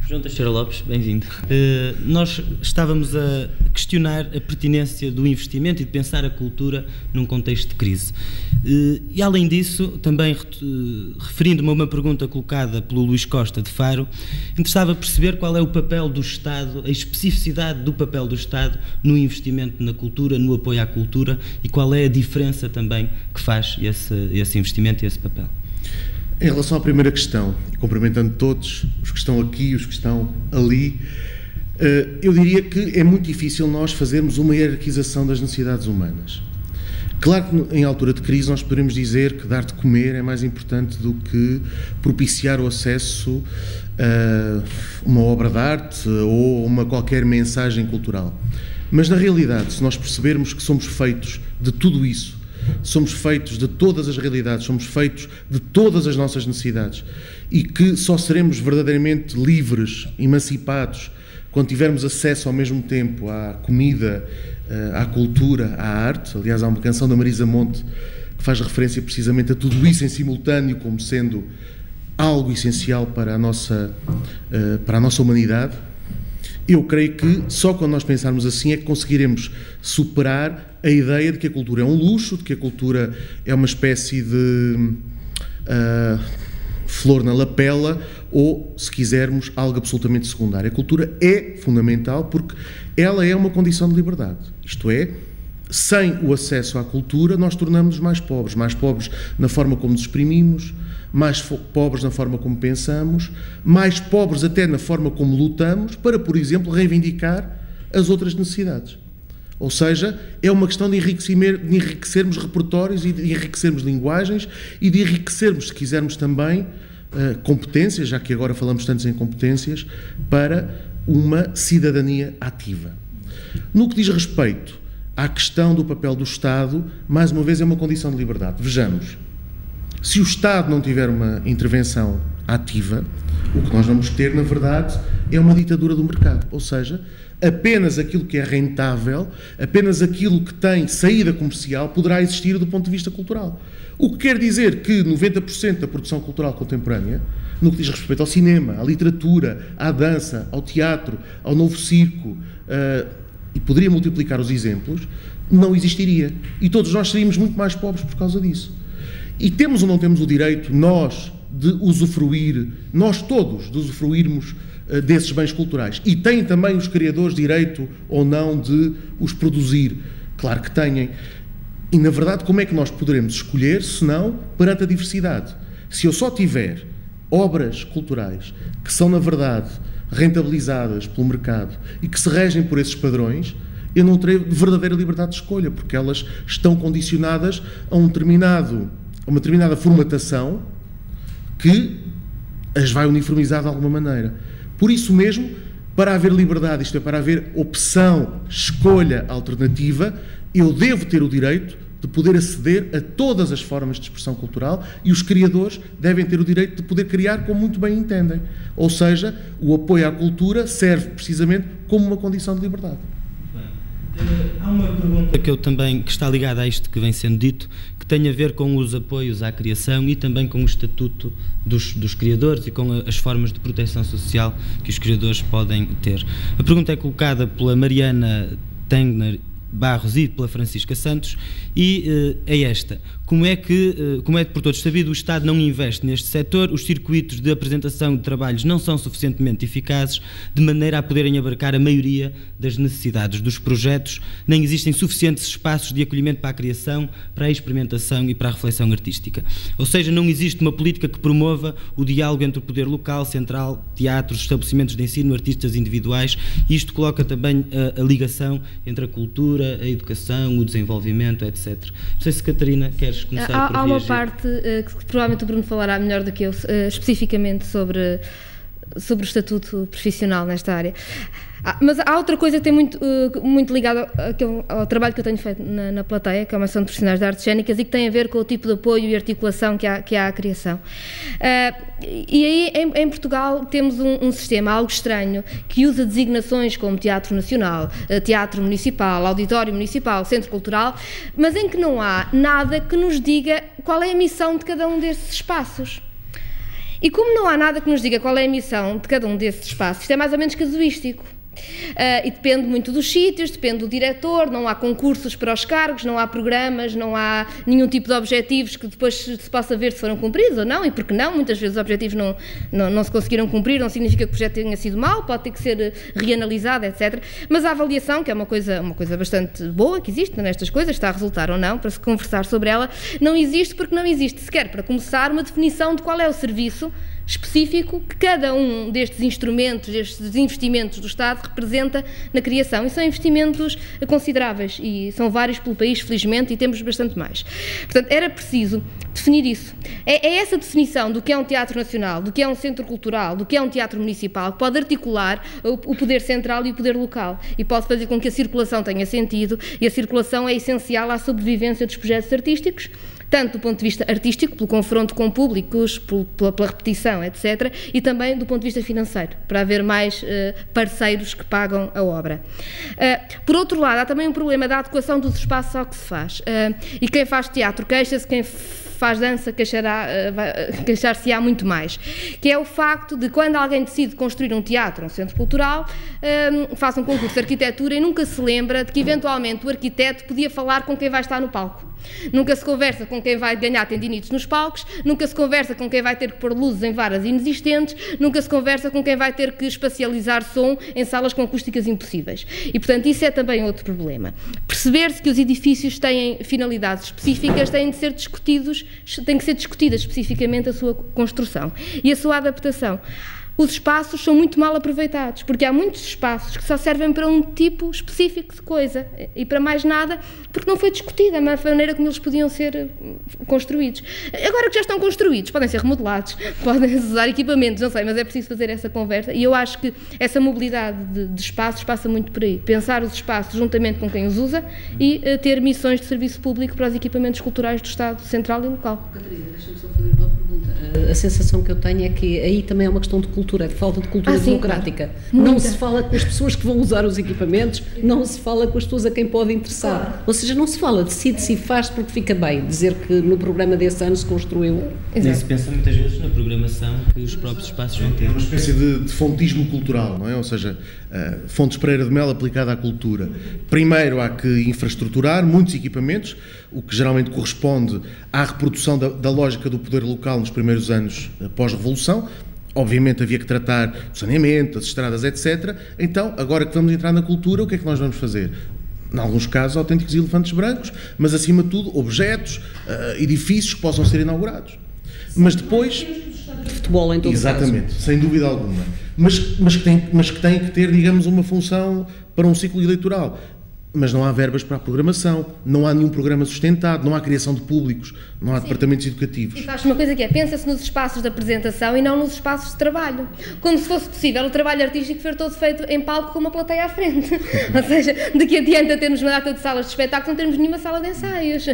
João Teixeira Lopes, bem-vindo. Nós estávamos a questionar a pertinência do investimento e de pensar a cultura num contexto de crise. E além disso, também referindo-me a uma pergunta colocada pelo Luís Costa de Faro, interessava perceber qual é o papel do Estado, a especificidade do papel do Estado no investimento na cultura, no apoio à cultura, e qual é a diferença também que faz esse investimento e esse papel. Em relação à primeira questão, cumprimentando todos, os que estão aqui, os que estão ali, eu diria que é muito difícil nós fazermos uma hierarquização das necessidades humanas. Claro que em altura de crise nós poderemos dizer que dar de comer é mais importante do que propiciar o acesso a uma obra de arte ou uma qualquer mensagem cultural. Mas na realidade, se nós percebermos que somos feitos de tudo isso, somos feitos de todas as realidades, somos feitos de todas as nossas necessidades e que só seremos verdadeiramente livres, emancipados, quando tivermos acesso ao mesmo tempo à comida, à cultura, à arte. Aliás, há uma canção da Marisa Monte que faz referência precisamente a tudo isso em simultâneo como sendo algo essencial para a nossa humanidade. Eu creio que só quando nós pensarmos assim é que conseguiremos superar a ideia de que a cultura é um luxo, de que a cultura é uma espécie de flor na lapela ou, se quisermos, algo absolutamente secundário. A cultura é fundamental porque ela é uma condição de liberdade. Isto é, sem o acesso à cultura nós tornamos-nos mais pobres na forma como nos exprimimos, mais pobres na forma como pensamos, mais pobres até na forma como lutamos para, por exemplo, reivindicar as outras necessidades. Ou seja, é uma questão de enriquecermos repertórios e de enriquecermos linguagens e de enriquecermos, se quisermos também, competências, já que agora falamos tanto em competências, para uma cidadania ativa. No que diz respeito à questão do papel do Estado, mais uma vez é uma condição de liberdade. Vejamos. Se o Estado não tiver uma intervenção ativa, o que nós vamos ter, na verdade, é uma ditadura do mercado. Ou seja, apenas aquilo que é rentável, apenas aquilo que tem saída comercial poderá existir do ponto de vista cultural. O que quer dizer que 90% da produção cultural contemporânea, no que diz respeito ao cinema, à literatura, à dança, ao teatro, ao novo circo, e poderia multiplicar os exemplos, não existiria. E todos nós seríamos muito mais pobres por causa disso. E temos ou não temos o direito, nós, de usufruir, nós todos, de usufruirmos desses bens culturais? E têm também os criadores direito ou não de os produzir? Claro que têm. E, na verdade, como é que nós poderemos escolher, se não perante a diversidade? Se eu só tiver obras culturais que são, na verdade, rentabilizadas pelo mercado e que se regem por esses padrões, eu não terei verdadeira liberdade de escolha, porque elas estão condicionadas a uma determinada formatação que as vai uniformizar de alguma maneira. Por isso mesmo, para haver liberdade, isto é, para haver opção, escolha alternativa, eu devo ter o direito de poder aceder a todas as formas de expressão cultural e os criadores devem ter o direito de poder criar como muito bem entendem. Ou seja, o apoio à cultura serve precisamente como uma condição de liberdade. Há uma pergunta que está ligada a isto que vem sendo dito, que tem a ver com os apoios à criação e também com o estatuto dos criadores e com as formas de proteção social que os criadores podem ter. A pergunta é colocada pela Mariana Tengner Barros e pela Francisca Santos e é esta: como é por todos sabido, o Estado não investe neste setor, os circuitos de apresentação de trabalhos não são suficientemente eficazes de maneira a poderem abarcar a maioria das necessidades dos projetos, nem existem suficientes espaços de acolhimento para a criação, para a experimentação e para a reflexão artística. Ou seja, não existe uma política que promova o diálogo entre o poder local, central, teatros, estabelecimentos de ensino, artistas individuais, e isto coloca também a ligação entre a cultura, a educação, o desenvolvimento, etc. Não sei se, Catarina, queres começar por reagir. Há uma parte que provavelmente o Bruno falará melhor do que eu, especificamente sobre o estatuto profissional nesta área. Mas há outra coisa que tem muito ligado ao trabalho que eu tenho feito na plateia, que é uma ação de profissionais de artes cênicas e que tem a ver com o tipo de apoio e articulação que há à criação. E aí, em Portugal, temos um sistema algo estranho que usa designações como Teatro Nacional, Teatro Municipal, Auditório Municipal, Centro Cultural, mas em que não há nada que nos diga qual é a missão de cada um desses espaços. E como não há nada que nos diga qual é a missão de cada um desses espaços, isto é mais ou menos casuístico. E depende muito dos sítios, depende do diretor, não há concursos para os cargos, não há programas, não há nenhum tipo de objetivos que depois se possa ver se foram cumpridos ou não, e porque não, muitas vezes os objetivos não se conseguiram cumprir, não significa que o projeto tenha sido mau, pode ter que ser reanalisado, etc. Mas a avaliação, que é uma coisa bastante boa que existe nestas coisas, está a resultar ou não, para se conversar sobre ela, não existe porque não existe sequer, para começar, uma definição de qual é o serviço específico que cada um destes instrumentos, destes investimentos do Estado representa na criação, e são investimentos consideráveis e são vários pelo país, felizmente, e temos bastante mais. Portanto, era preciso definir isso. É essa definição do que é um teatro nacional, do que é um centro cultural, do que é um teatro municipal, que pode articular o poder central e o poder local e pode fazer com que a circulação tenha sentido, e a circulação é essencial à sobrevivência dos projetos artísticos, tanto do ponto de vista artístico, pelo confronto com públicos, pela repetição, etc., e também do ponto de vista financeiro, para haver mais parceiros que pagam a obra. Por outro lado, há também um problema da adequação dos espaços ao que se faz. E quem faz teatro queixa-se, quem faz dança queixar-se-á muito mais, que é o facto de quando alguém decide construir um teatro, um centro cultural, faz um concurso de arquitetura e nunca se lembra de que eventualmente o arquiteto podia falar com quem vai estar no palco. Nunca se conversa com quem vai ganhar tendinites nos palcos, nunca se conversa com quem vai ter que pôr luzes em varas inexistentes, nunca se conversa com quem vai ter que espacializar som em salas com acústicas impossíveis. E, portanto, isso é também outro problema. Perceber-se que os edifícios têm finalidades específicas, têm que ser discutida especificamente a sua construção e a sua adaptação. Os espaços são muito mal aproveitados, porque há muitos espaços que só servem para um tipo específico de coisa e para mais nada, porque não foi discutida a maneira como eles podiam ser construídos. Agora que já estão construídos, podem ser remodelados, podem usar equipamentos, não sei, mas é preciso fazer essa conversa, e eu acho que essa mobilidade de espaços passa muito por aí. Pensar os espaços juntamente com quem os usa e ter missões de serviço público para os equipamentos culturais do Estado central e local. Catarina, deixa-me só fazer uma pergunta. A sensação que eu tenho é que aí também é uma questão de cultura, de falta de cultura democrática. Muita. Não se fala com as pessoas que vão usar os equipamentos, não se fala com as pessoas a quem pode interessar. Claro. Ou seja, não se fala, decide-se e faz porque fica bem. Dizer que no programa desse ano se construiu. Nem se pensa muitas vezes na programação que os próprios espaços vão ter. É uma espécie de fontismo cultural, não é? Ou seja, Fontes Pereira de Mel aplicada à cultura. Primeiro há que infraestruturar muitos equipamentos, o que geralmente corresponde à reprodução da lógica do poder local nos primeiros anos pós-revolução. Obviamente havia que tratar do saneamento, das estradas, etc. Então, agora que vamos entrar na cultura, o que é que nós vamos fazer? Em alguns casos, autênticos elefantes brancos, mas acima de tudo, objetos, edifícios que possam ser inaugurados. Mas depois... De futebol em todo exatamente, caso. sem dúvida alguma. Mas que tem que ter, digamos, uma função para um ciclo eleitoral. Mas não há verbas para a programação, não há nenhum programa sustentado, não há criação de públicos, não há departamentos educativos. E faz uma coisa que é, pensa-se nos espaços de apresentação e não nos espaços de trabalho. Como se fosse possível o trabalho artístico ser todo feito em palco com uma plateia à frente. Ou seja, de que adianta termos uma data de salas de espetáculo, não termos nenhuma sala de ensaios.